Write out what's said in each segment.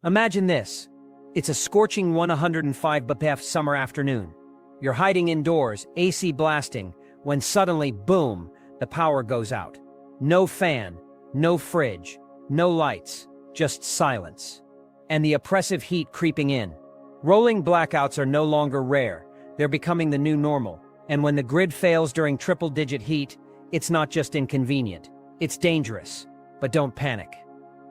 Imagine this. It's a scorching 105 BPF summer afternoon. You're hiding indoors, AC blasting, when suddenly, boom, the power goes out. No fan, no fridge, no lights, just silence. And the oppressive heat creeping in. Rolling blackouts are no longer rare, they're becoming the new normal. And when the grid fails during triple-digit heat, it's not just inconvenient, it's dangerous. But don't panic.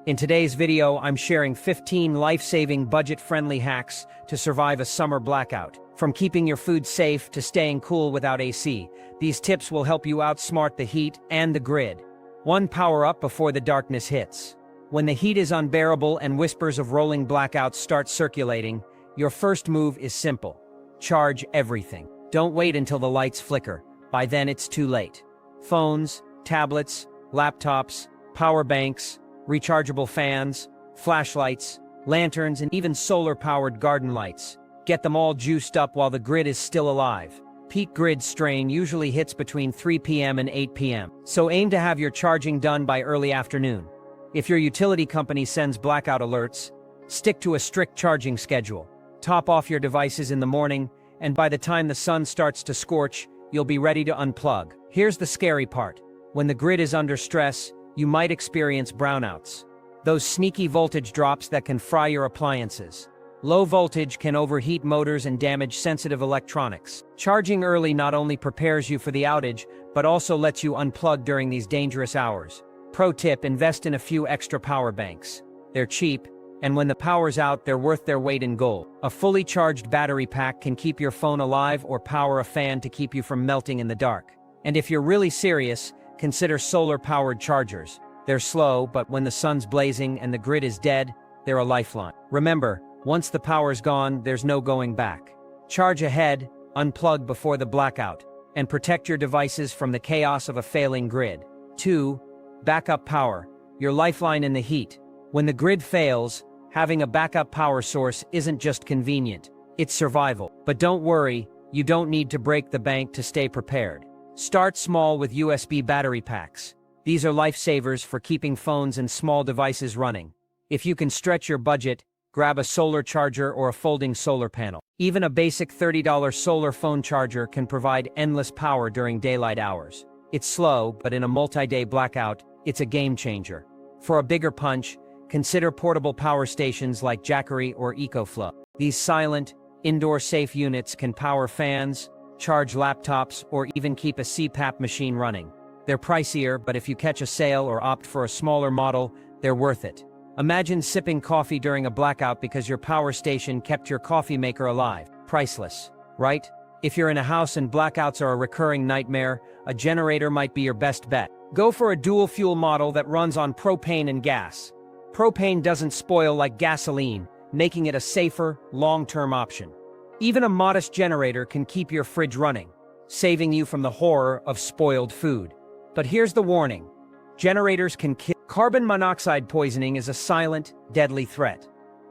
In today's video, I'm sharing 15 life-saving, budget-friendly hacks to survive a summer blackout. From keeping your food safe to staying cool without AC, these tips will help you outsmart the heat and the grid. 1. Power up before the darkness hits. When the heat is unbearable and whispers of rolling blackouts start circulating, your first move is simple. Charge everything. Don't wait until the lights flicker. By then it's too late. Phones, tablets, laptops, power banks, rechargeable fans, flashlights, lanterns, and even solar-powered garden lights. Get them all juiced up while the grid is still alive. Peak grid strain usually hits between 3 p.m. and 8 p.m., so aim to have your charging done by early afternoon. If your utility company sends blackout alerts, stick to a strict charging schedule. Top off your devices in the morning, and by the time the sun starts to scorch, you'll be ready to unplug. Here's the scary part. When the grid is under stress, you might experience brownouts. Those sneaky voltage drops that can fry your appliances. Low voltage can overheat motors and damage sensitive electronics. Charging early not only prepares you for the outage, but also lets you unplug during these dangerous hours. Pro tip: invest in a few extra power banks. They're cheap, and when the power's out, they're worth their weight in gold. A fully charged battery pack can keep your phone alive or power a fan to keep you from melting in the dark. And if you're really serious, consider solar-powered chargers. They're slow, but when the sun's blazing and the grid is dead, they're a lifeline. Remember, once the power's gone, there's no going back. Charge ahead, unplug before the blackout, and protect your devices from the chaos of a failing grid. 2. Backup power, your lifeline in the heat. When the grid fails, having a backup power source isn't just convenient, it's survival. But don't worry, you don't need to break the bank to stay prepared. Start small with USB battery packs. These are lifesavers for keeping phones and small devices running. If you can stretch your budget, grab a solar charger or a folding solar panel. Even a basic $30 solar phone charger can provide endless power during daylight hours. It's slow, but in a multi-day blackout, it's a game changer. For a bigger punch, consider portable power stations like Jackery or EcoFlow. These silent, indoor-safe units can power fans, charge laptops, or even keep a CPAP machine running. They're pricier, but if you catch a sale or opt for a smaller model, they're worth it. Imagine sipping coffee during a blackout because your power station kept your coffee maker alive. Priceless, right? If you're in a house and blackouts are a recurring nightmare, a generator might be your best bet. Go for a dual-fuel model that runs on propane and gas. Propane doesn't spoil like gasoline, making it a safer, long-term option. Even a modest generator can keep your fridge running, saving you from the horror of spoiled food. But here's the warning. Generators can kill. Carbon monoxide poisoning is a silent, deadly threat.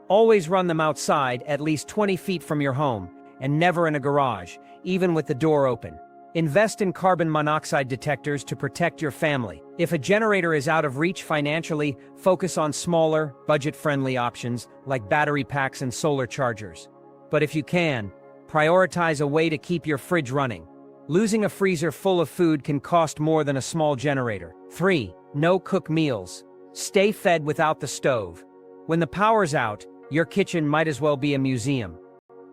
Always run them outside, at least 20 feet from your home, and never in a garage, even with the door open. Invest in carbon monoxide detectors to protect your family. If a generator is out of reach financially, focus on smaller, budget-friendly options like battery packs and solar chargers. But if you can, prioritize a way to keep your fridge running. Losing a freezer full of food can cost more than a small generator. 3. No-cook meals. Stay fed without the stove. When the power's out, your kitchen might as well be a museum.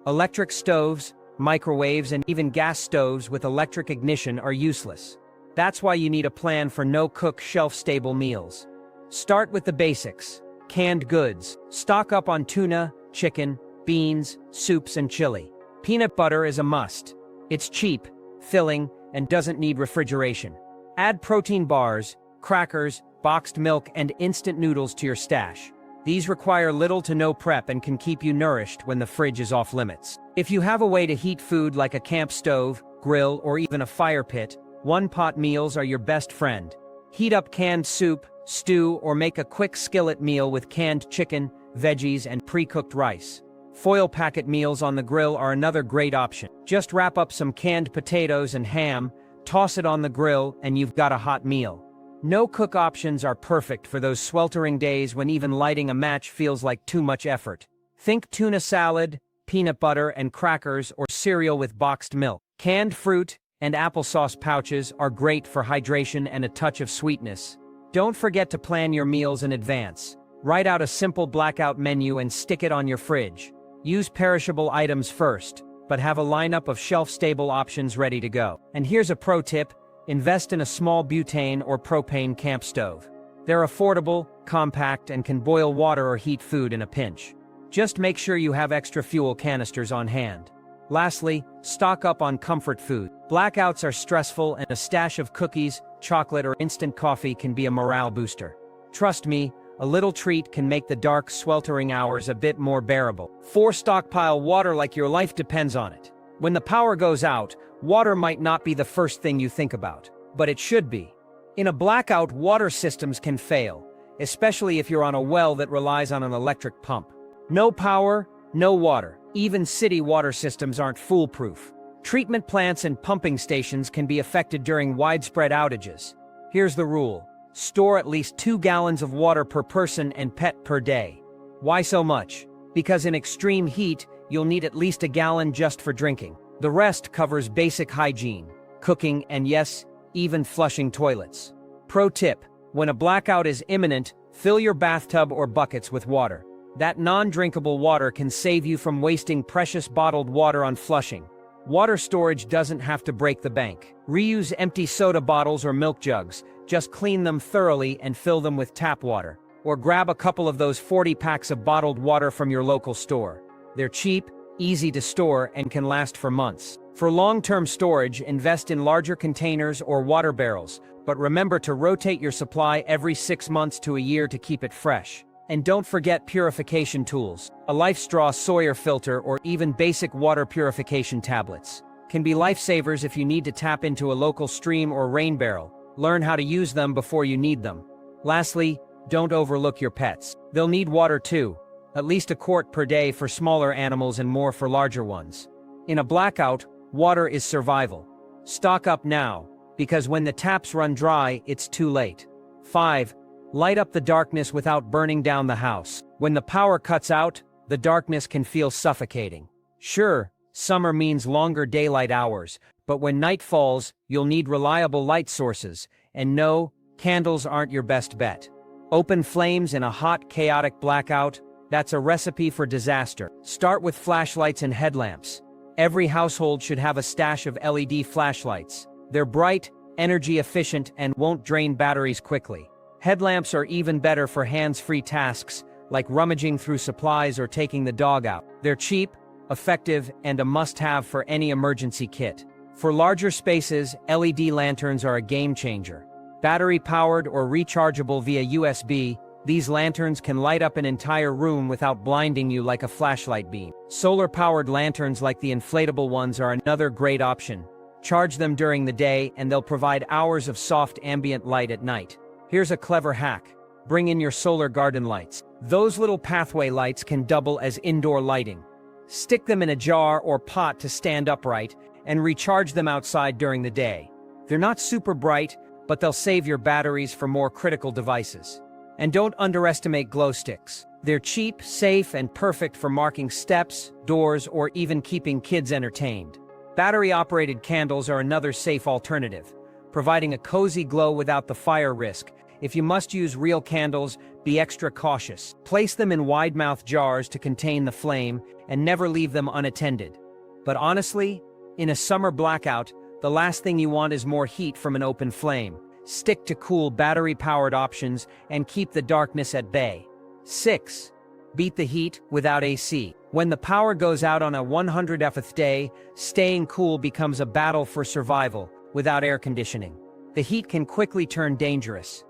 Electric stoves, microwaves, and even gas stoves with electric ignition are useless. That's why you need a plan for no-cook, shelf-stable meals. Start with the basics. Canned goods. Stock up on tuna, chicken, beans, soups, and chili. Peanut butter is a must. It's cheap, filling, and doesn't need refrigeration. Add protein bars, crackers, boxed milk, and instant noodles to your stash. These require little to no prep and can keep you nourished when the fridge is off limits. If you have a way to heat food like a camp stove, grill, or even a fire pit, one-pot meals are your best friend. Heat up canned soup, stew, or make a quick skillet meal with canned chicken, veggies, and pre-cooked rice. Foil packet meals on the grill are another great option. Just wrap up some canned potatoes and ham, toss it on the grill, and you've got a hot meal. No-cook options are perfect for those sweltering days when even lighting a match feels like too much effort. Think tuna salad, peanut butter and crackers, or cereal with boxed milk. Canned fruit and applesauce pouches are great for hydration and a touch of sweetness. Don't forget to plan your meals in advance. Write out a simple blackout menu and stick it on your fridge. Use perishable items first, but have a lineup of shelf-stable options ready to go. And here's a pro tip: invest in a small butane or propane camp stove. They're affordable, compact, and can boil water or heat food in a pinch. Just make sure you have extra fuel canisters on hand. Lastly, stock up on comfort food. Blackouts are stressful, and a stash of cookies, chocolate, or instant coffee can be a morale booster. Trust me, a little treat can make the dark, sweltering hours a bit more bearable. 4. Stockpile water like your life depends on it. When the power goes out, water might not be the first thing you think about, but it should be. In a blackout, water systems can fail, especially if you're on a well that relies on an electric pump. No power, no water. Even city water systems aren't foolproof. Treatment plants and pumping stations can be affected during widespread outages. Here's the rule: store at least 2 gallons of water per person and pet per day. Why so much? Because in extreme heat, you'll need at least a gallon just for drinking. The rest covers basic hygiene, cooking, and yes, even flushing toilets. Pro tip: when a blackout is imminent, fill your bathtub or buckets with water. That non-drinkable water can save you from wasting precious bottled water on flushing. Water storage doesn't have to break the bank. Reuse empty soda bottles or milk jugs. Just clean them thoroughly and fill them with tap water. Or grab a couple of those 40 packs of bottled water from your local store. They're cheap, easy to store, and can last for months. For long-term storage, invest in larger containers or water barrels, but remember to rotate your supply every 6 months to a year to keep it fresh. And don't forget purification tools. A LifeStraw Sawyer filter or even basic water purification tablets can be lifesavers if you need to tap into a local stream or rain barrel. Learn how to use them before you need them. Lastly, don't overlook your pets. They'll need water too, at least a quart per day for smaller animals and more for larger ones. In a blackout, water is survival. Stock up now, because when the taps run dry, it's too late. 5. Light up the darkness without burning down the house. When the power cuts out, the darkness can feel suffocating. Sure, summer means longer daylight hours, but when night falls, you'll need reliable light sources. And no, candles aren't your best bet. Open flames in a hot, chaotic blackout? That's a recipe for disaster. Start with flashlights and headlamps. Every household should have a stash of LED flashlights. They're bright, energy efficient, and won't drain batteries quickly. Headlamps are even better for hands-free tasks, like rummaging through supplies or taking the dog out. They're cheap, effective, and a must-have for any emergency kit. For larger spaces, LED lanterns are a game-changer. Battery-powered or rechargeable via USB, these lanterns can light up an entire room without blinding you like a flashlight beam. Solar-powered lanterns like the inflatable ones are another great option. Charge them during the day, and they'll provide hours of soft ambient light at night. Here's a clever hack: bring in your solar garden lights. Those little pathway lights can double as indoor lighting. Stick them in a jar or pot to stand upright, and recharge them outside during the day. They're not super bright, but they'll save your batteries for more critical devices. And don't underestimate glow sticks. They're cheap, safe, and perfect for marking steps, doors, or even keeping kids entertained. Battery-operated candles are another safe alternative, providing a cozy glow without the fire risk. If you must use real candles, be extra cautious. Place them in wide-mouthed jars to contain the flame, and never leave them unattended. But honestly, in a summer blackout, the last thing you want is more heat from an open flame. Stick to cool, battery-powered options and keep the darkness at bay. 6. Beat the heat without AC. When the power goes out on a 100th day, staying cool becomes a battle for survival without air conditioning. The heat can quickly turn dangerous.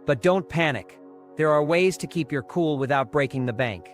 But don't panic. There are ways to keep your cool without breaking the bank.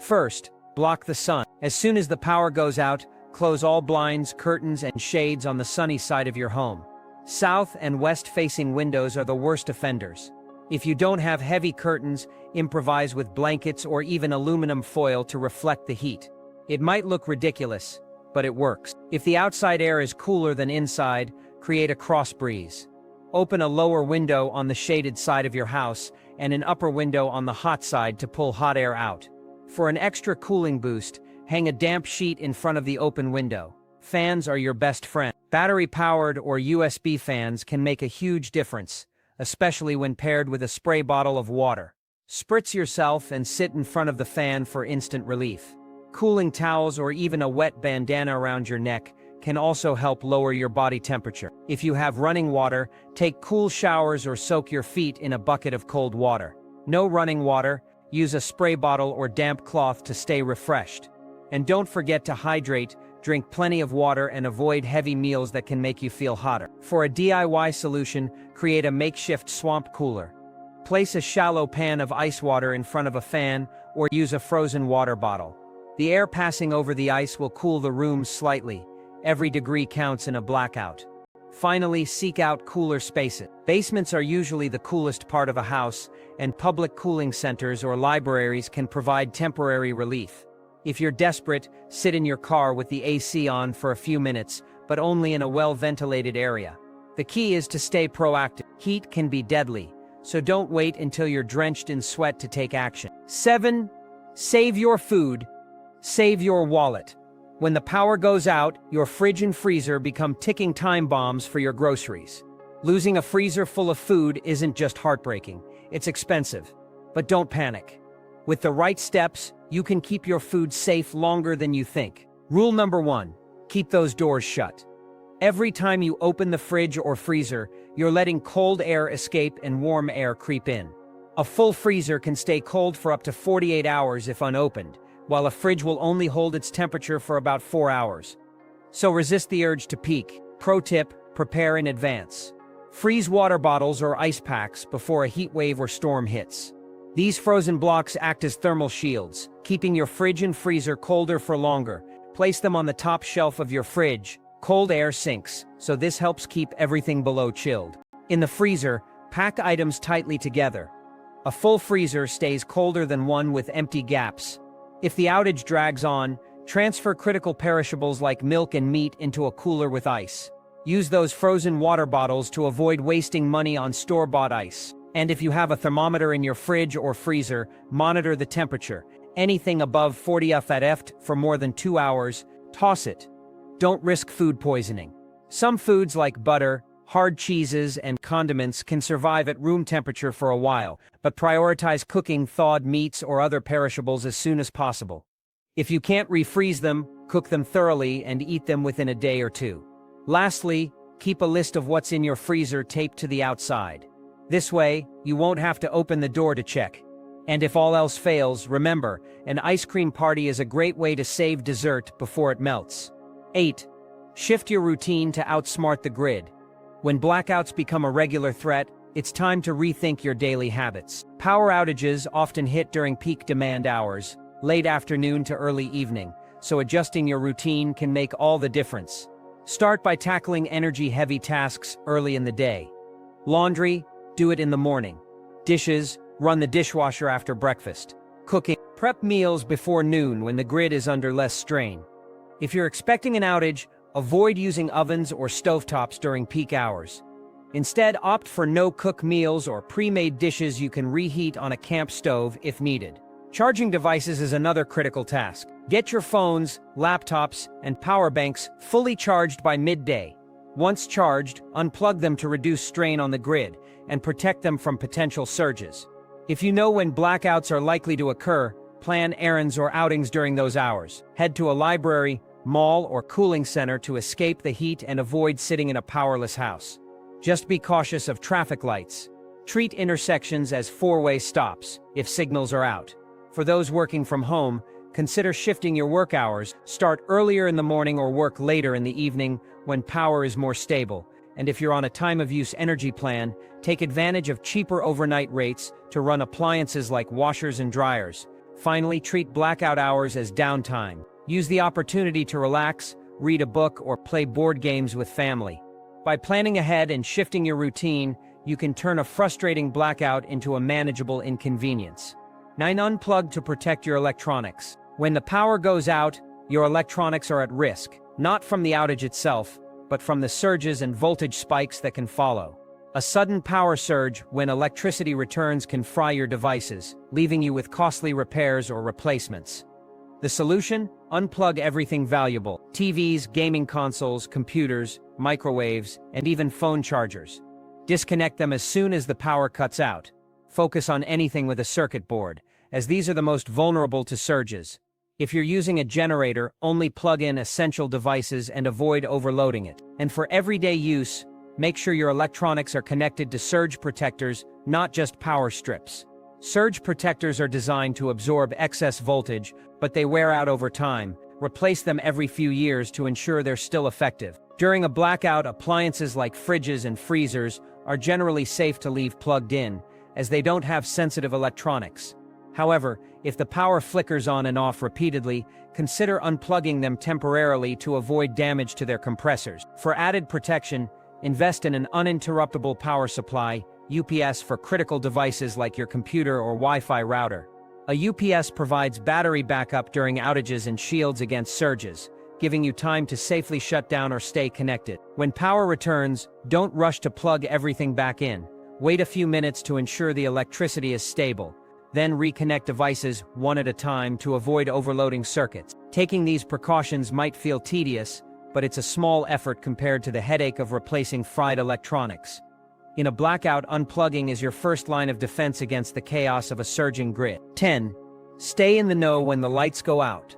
First, block the sun. As soon as the power goes out, close all blinds, curtains, and shades on the sunny side of your home. South and west-facing windows are the worst offenders. If you don't have heavy curtains, improvise with blankets or even aluminum foil to reflect the heat. It might look ridiculous, but it works. If the outside air is cooler than inside, create a cross breeze. Open a lower window on the shaded side of your house and an upper window on the hot side to pull hot air out. For an extra cooling boost, hang a damp sheet in front of the open window. Fans are your best friend. Battery-powered or USB fans can make a huge difference, especially when paired with a spray bottle of water. Spritz yourself and sit in front of the fan for instant relief. Cooling towels or even a wet bandana around your neck can also help lower your body temperature. If you have running water, take cool showers or soak your feet in a bucket of cold water. No running water, use a spray bottle or damp cloth to stay refreshed. And don't forget to hydrate, drink plenty of water and avoid heavy meals that can make you feel hotter. For a DIY solution, create a makeshift swamp cooler. Place a shallow pan of ice water in front of a fan or use a frozen water bottle. The air passing over the ice will cool the room slightly. Every degree counts in a blackout. Finally, seek out cooler spaces. Basements are usually the coolest part of a house, and public cooling centers or libraries can provide temporary relief. If you're desperate, sit in your car with the AC on for a few minutes, but only in a well-ventilated area. The key is to stay proactive. Heat can be deadly, so don't wait until you're drenched in sweat to take action. 7. Save your food. Save your wallet. When the power goes out, your fridge and freezer become ticking time bombs for your groceries. Losing a freezer full of food isn't just heartbreaking, it's expensive. But don't panic. With the right steps, you can keep your food safe longer than you think. Rule number 1, keep those doors shut. Every time you open the fridge or freezer, you're letting cold air escape and warm air creep in. A full freezer can stay cold for up to 48 hours if unopened, while a fridge will only hold its temperature for about 4 hours. So resist the urge to peek. Pro tip, prepare in advance. Freeze water bottles or ice packs before a heat wave or storm hits. These frozen blocks act as thermal shields, keeping your fridge and freezer colder for longer. Place them on the top shelf of your fridge. Cold air sinks, so this helps keep everything below chilled. In the freezer, pack items tightly together. A full freezer stays colder than one with empty gaps. If the outage drags on, transfer critical perishables like milk and meat into a cooler with ice. Use those frozen water bottles to avoid wasting money on store-bought ice. And if you have a thermometer in your fridge or freezer, monitor the temperature. Anything above 40 F for more than 2 hours, toss it. Don't risk food poisoning. Some foods like butter, hard cheeses, and condiments can survive at room temperature for a while, but prioritize cooking thawed meats or other perishables as soon as possible. If you can't refreeze them, cook them thoroughly and eat them within a day or two. Lastly, keep a list of what's in your freezer taped to the outside. This way, you won't have to open the door to check. And if all else fails, remember, an ice cream party is a great way to save dessert before it melts. 8. Shift your routine to outsmart the grid. When blackouts become a regular threat, it's time to rethink your daily habits. Power outages often hit during peak demand hours, late afternoon to early evening, so adjusting your routine can make all the difference. Start by tackling energy-heavy tasks early in the day. Laundry, do it in the morning. Dishes, run the dishwasher after breakfast. Cooking, prep meals before noon when the grid is under less strain. If you're expecting an outage, avoid using ovens or stovetops during peak hours. Instead, opt for no-cook meals or pre-made dishes you can reheat on a camp stove if needed. Charging devices is another critical task. Get your phones, laptops, and power banks fully charged by midday. Once charged, unplug them to reduce strain on the grid and protect them from potential surges. If you know when blackouts are likely to occur, plan errands or outings during those hours. Head to a library, mall, or cooling center to escape the heat and avoid sitting in a powerless house. Just be cautious of traffic lights. Treat intersections as four-way stops if signals are out. For those working from home, consider shifting your work hours. Start earlier in the morning or work later in the evening when power is more stable. And if you're on a time-of-use energy plan, take advantage of cheaper overnight rates to run appliances like washers and dryers. Finally, treat blackout hours as downtime. Use the opportunity to relax, read a book, or play board games with family. By planning ahead and shifting your routine, you can turn a frustrating blackout into a manageable inconvenience. 9. Unplug to protect your electronics. When the power goes out, your electronics are at risk, not from the outage itself, but from the surges and voltage spikes that can follow. A sudden power surge when electricity returns can fry your devices, leaving you with costly repairs or replacements. The solution? Unplug everything valuable: TVs, gaming consoles, computers, microwaves, and even phone chargers. Disconnect them as soon as the power cuts out. Focus on anything with a circuit board, as these are the most vulnerable to surges. If you're using a generator, only plug in essential devices and avoid overloading it. And for everyday use, make sure your electronics are connected to surge protectors, not just power strips. Surge protectors are designed to absorb excess voltage, but they wear out over time. Replace them every few years to ensure they're still effective. During a blackout, appliances like fridges and freezers are generally safe to leave plugged in, as they don't have sensitive electronics. However, if the power flickers on and off repeatedly, consider unplugging them temporarily to avoid damage to their compressors. For added protection, invest in an uninterruptible power supply, UPS, for critical devices like your computer or Wi-Fi router. A UPS provides battery backup during outages and shields against surges, giving you time to safely shut down or stay connected. When power returns, don't rush to plug everything back in. Wait a few minutes to ensure the electricity is stable. Then reconnect devices one at a time to avoid overloading circuits. Taking these precautions might feel tedious, but it's a small effort compared to the headache of replacing fried electronics. In a blackout, unplugging is your first line of defense against the chaos of a surging grid. 10. Stay in the know when the lights go out.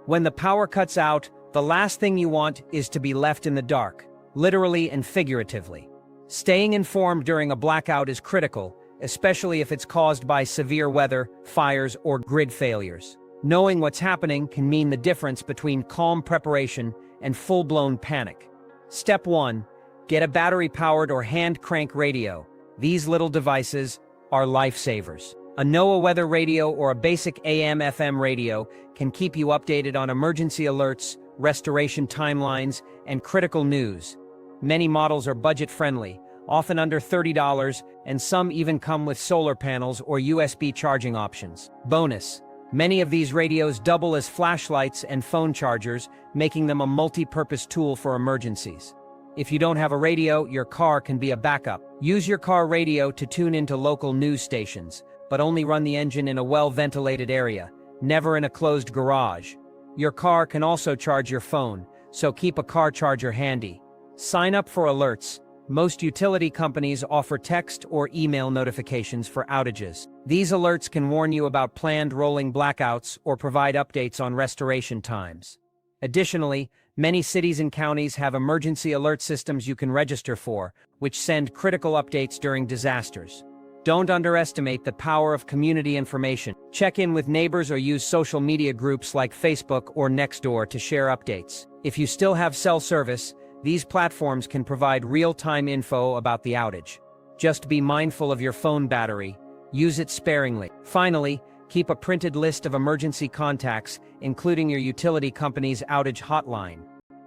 When the power cuts out, the last thing you want is to be left in the dark, literally and figuratively. Staying informed during a blackout is critical, especially if it's caused by severe weather, fires, or grid failures. Knowing what's happening can mean the difference between calm preparation and full-blown panic. Step 1. Get a battery-powered or hand-crank radio. These little devices are lifesavers. A NOAA weather radio or a basic AM/FM radio can keep you updated on emergency alerts, restoration timelines, and critical news. Many models are budget-friendly, often under $30, and some even come with solar panels or USB charging options. Bonus: many of these radios double as flashlights and phone chargers, making them a multi-purpose tool for emergencies. If you don't have a radio, your car can be a backup. Use your car radio to tune into local news stations, but only run the engine in a well-ventilated area, never in a closed garage. Your car can also charge your phone, so keep a car charger handy. Sign up for alerts. Most utility companies offer text or email notifications for outages. These alerts can warn you about planned rolling blackouts or provide updates on restoration times. Additionally, many cities and counties have emergency alert systems you can register for, which send critical updates during disasters. Don't underestimate the power of community information. Check in with neighbors or use social media groups like Facebook or Nextdoor to share updates. If you still have cell service, these platforms can provide real-time info about the outage. Just be mindful of your phone battery. Use it sparingly. Finally, keep a printed list of emergency contacts, including your utility company's outage hotline.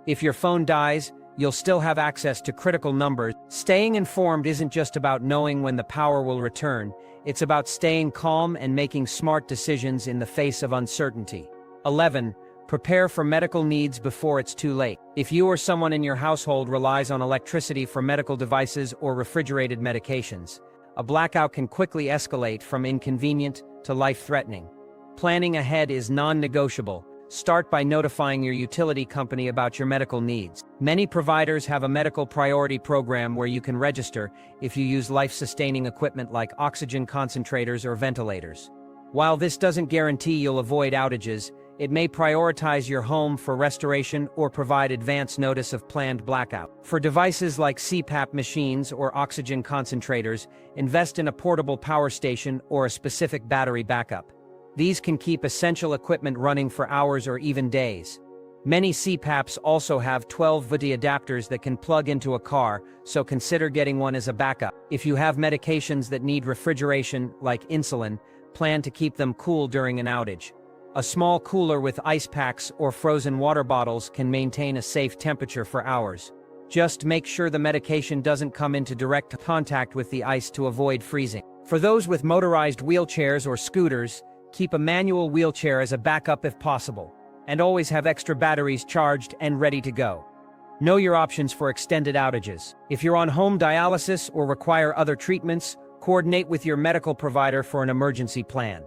If your phone dies, you'll still have access to critical numbers. Staying informed isn't just about knowing when the power will return, it's about staying calm and making smart decisions in the face of uncertainty. 11. Prepare for medical needs before it's too late. If you or someone in your household relies on electricity for medical devices or refrigerated medications, a blackout can quickly escalate from inconvenient to life-threatening. Planning ahead is non-negotiable. Start by notifying your utility company about your medical needs. Many providers have a medical priority program where you can register if you use life-sustaining equipment like oxygen concentrators or ventilators. While this doesn't guarantee you'll avoid outages, it may prioritize your home for restoration or provide advance notice of planned blackout. For devices like CPAP machines or oxygen concentrators, invest in a portable power station or a specific battery backup. These can keep essential equipment running for hours or even days. Many CPAPs also have 12-volt adapters that can plug into a car, so consider getting one as a backup. If you have medications that need refrigeration, like insulin, plan to keep them cool during an outage. A small cooler with ice packs or frozen water bottles can maintain a safe temperature for hours. Just make sure the medication doesn't come into direct contact with the ice to avoid freezing. For those with motorized wheelchairs or scooters, keep a manual wheelchair as a backup if possible, and always have extra batteries charged and ready to go. Know your options for extended outages. If you're on home dialysis or require other treatments, coordinate with your medical provider for an emergency plan.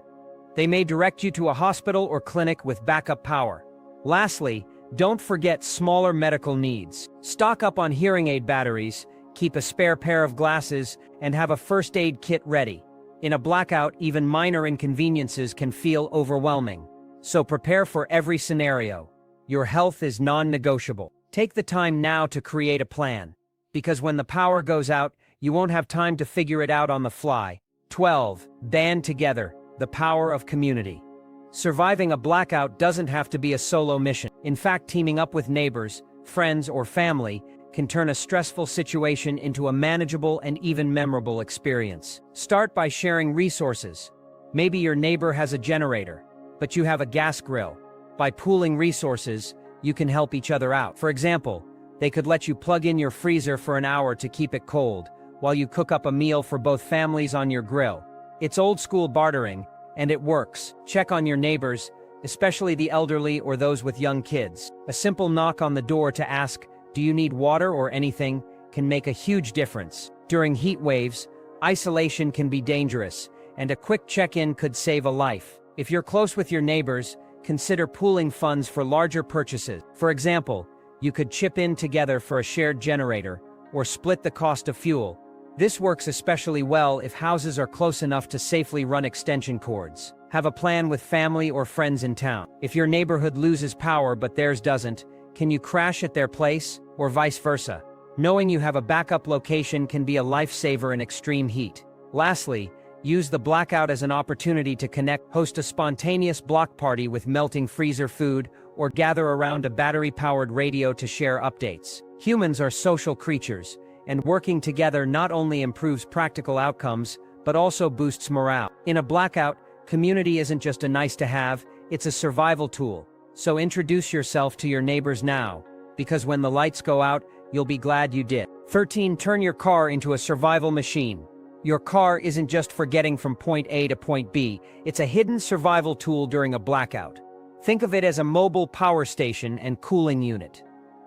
They may direct you to a hospital or clinic with backup power. Lastly, don't forget smaller medical needs. Stock up on hearing aid batteries, keep a spare pair of glasses, and have a first aid kit ready. In a blackout, even minor inconveniences can feel overwhelming. So prepare for every scenario. Your health is non-negotiable. Take the time now to create a plan, because when the power goes out, you won't have time to figure it out on the fly. 12. Band together. The power of community. Surviving a blackout doesn't have to be a solo mission. In fact, teaming up with neighbors, friends, or family can turn a stressful situation into a manageable and even memorable experience. Start by sharing resources. Maybe your neighbor has a generator, but you have a gas grill. By pooling resources, you can help each other out. For example, they could let you plug in your freezer for an hour to keep it cold, while you cook up a meal for both families on your grill. It's old-school bartering, and it works. Check on your neighbors, especially the elderly or those with young kids. A simple knock on the door to ask, "Do you need water or anything?" can make a huge difference. During heat waves, isolation can be dangerous, and a quick check-in could save a life. If you're close with your neighbors, consider pooling funds for larger purchases. For example, you could chip in together for a shared generator, or split the cost of fuel. This works especially well if houses are close enough to safely run extension cords. Have a plan with family or friends in town. If your neighborhood loses power but theirs doesn't, can you crash at their place, or vice versa? Knowing you have a backup location can be a lifesaver in extreme heat. Lastly, use the blackout as an opportunity to connect, host a spontaneous block party with melting freezer food, or gather around a battery-powered radio to share updates. Humans are social creatures, and working together not only improves practical outcomes, but also boosts morale. In a blackout, community isn't just a nice-to-have, it's a survival tool. So introduce yourself to your neighbors now, because when the lights go out, you'll be glad you did. 13. Turn your car into a survival machine. Your car isn't just for getting from point A to point B, it's a hidden survival tool during a blackout. Think of it as a mobile power station and cooling unit,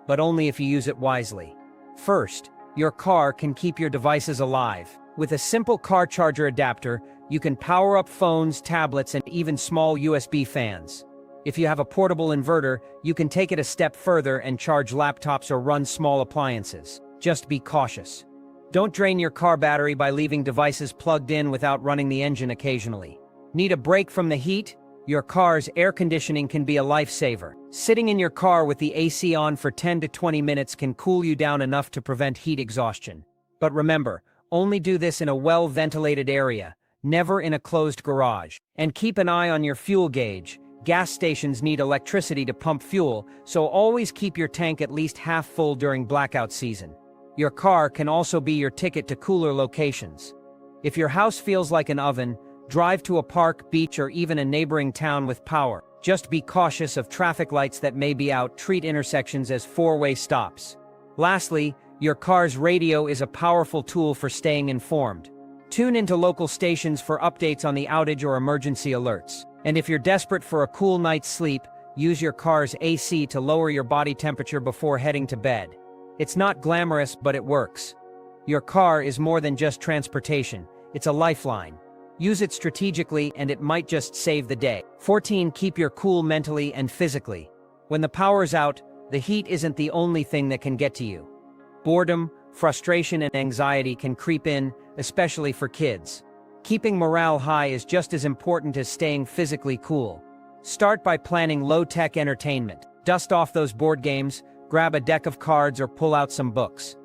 but only if you use it wisely. First, your car can keep your devices alive. With a simple car charger adapter, you can power up phones, tablets, and even small USB fans. If you have a portable inverter, you can take it a step further and charge laptops or run small appliances. Just be cautious. Don't drain your car battery by leaving devices plugged in without running the engine occasionally. Need a break from the heat? Your car's air conditioning can be a lifesaver. Sitting in your car with the AC on for 10 to 20 minutes can cool you down enough to prevent heat exhaustion. But remember, only do this in a well-ventilated area, never in a closed garage. And keep an eye on your fuel gauge. Gas stations need electricity to pump fuel, so always keep your tank at least half full during blackout season. Your car can also be your ticket to cooler locations. If your house feels like an oven, drive to a park, beach, or even a neighboring town with power. Just be cautious of traffic lights that may be out. Treat intersections as four-way stops. Lastly, your car's radio is a powerful tool for staying informed. Tune into local stations for updates on the outage or emergency alerts. And if you're desperate for a cool night's sleep, use your car's AC to lower your body temperature before heading to bed. It's not glamorous, but it works. Your car is more than just transportation, it's a lifeline. Use it strategically and it might just save the day. 14. Keep your cool mentally and physically. When the power's out, the heat isn't the only thing that can get to you. Boredom, frustration, and anxiety can creep in, especially for kids. Keeping morale high is just as important as staying physically cool. Start by planning low-tech entertainment. Dust off those board games, grab a deck of cards, or pull out some books.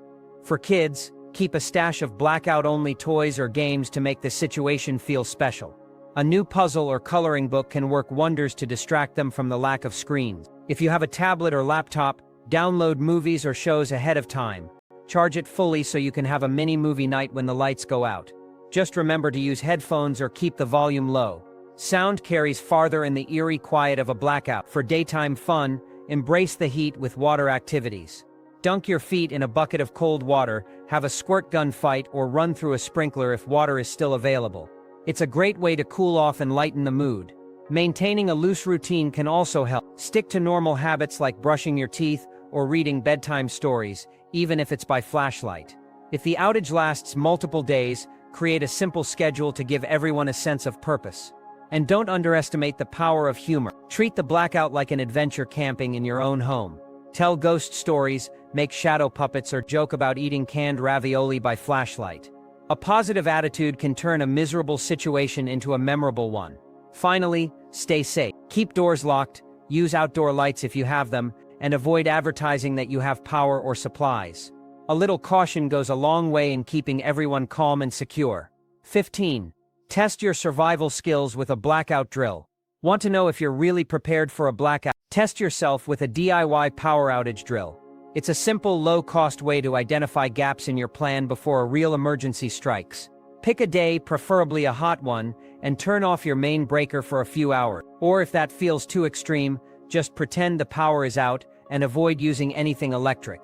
For kids, keep a stash of blackout-only toys or games to make the situation feel special. A new puzzle or coloring book can work wonders to distract them from the lack of screens. If you have a tablet or laptop, download movies or shows ahead of time. Charge it fully so you can have a mini movie night when the lights go out. Just remember to use headphones or keep the volume low. Sound carries farther in the eerie quiet of a blackout. For daytime fun, embrace the heat with water activities. Dunk your feet in a bucket of cold water, have a squirt gun fight, or run through a sprinkler if water is still available. It's a great way to cool off and lighten the mood. Maintaining a loose routine can also help. Stick to normal habits like brushing your teeth or reading bedtime stories, even if it's by flashlight. If the outage lasts multiple days, create a simple schedule to give everyone a sense of purpose. And don't underestimate the power of humor. Treat the blackout like an adventure camping in your own home. Tell ghost stories, make shadow puppets, or joke about eating canned ravioli by flashlight. A positive attitude can turn a miserable situation into a memorable one. Finally, stay safe. Keep doors locked, use outdoor lights if you have them, and avoid advertising that you have power or supplies. A little caution goes a long way in keeping everyone calm and secure. 15. Test your survival skills with a blackout drill. Want to know if you're really prepared for a blackout? Test yourself with a DIY power outage drill. It's a simple, low-cost way to identify gaps in your plan before a real emergency strikes. Pick a day, preferably a hot one, and turn off your main breaker for a few hours. Or if that feels too extreme, just pretend the power is out and avoid using anything electric.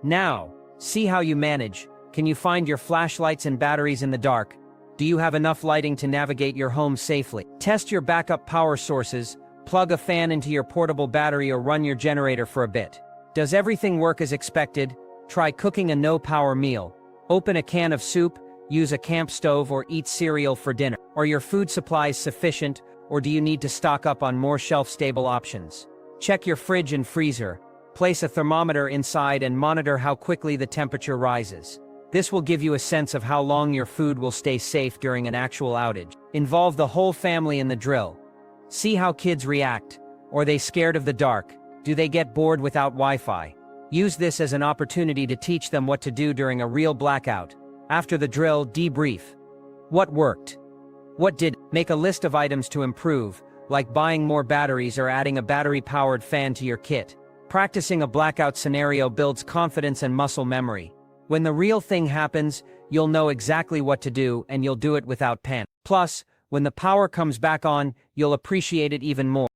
Now, see how you manage. Can you find your flashlights and batteries in the dark? Do you have enough lighting to navigate your home safely? Test your backup power sources, plug a fan into your portable battery, or run your generator for a bit. Does everything work as expected? Try cooking a no-power meal. Open a can of soup, use a camp stove, or eat cereal for dinner. Are your food supplies sufficient, or do you need to stock up on more shelf-stable options? Check your fridge and freezer. Place a thermometer inside and monitor how quickly the temperature rises. This will give you a sense of how long your food will stay safe during an actual outage. Involve the whole family in the drill. See how kids react. Are they scared of the dark? Do they get bored without Wi-Fi? Use this as an opportunity to teach them what to do during a real blackout. After the drill, debrief. What worked? What didn't? Make a list of items to improve, like buying more batteries or adding a battery-powered fan to your kit. Practicing a blackout scenario builds confidence and muscle memory. When the real thing happens, you'll know exactly what to do, and you'll do it without panic. Plus, when the power comes back on, you'll appreciate it even more.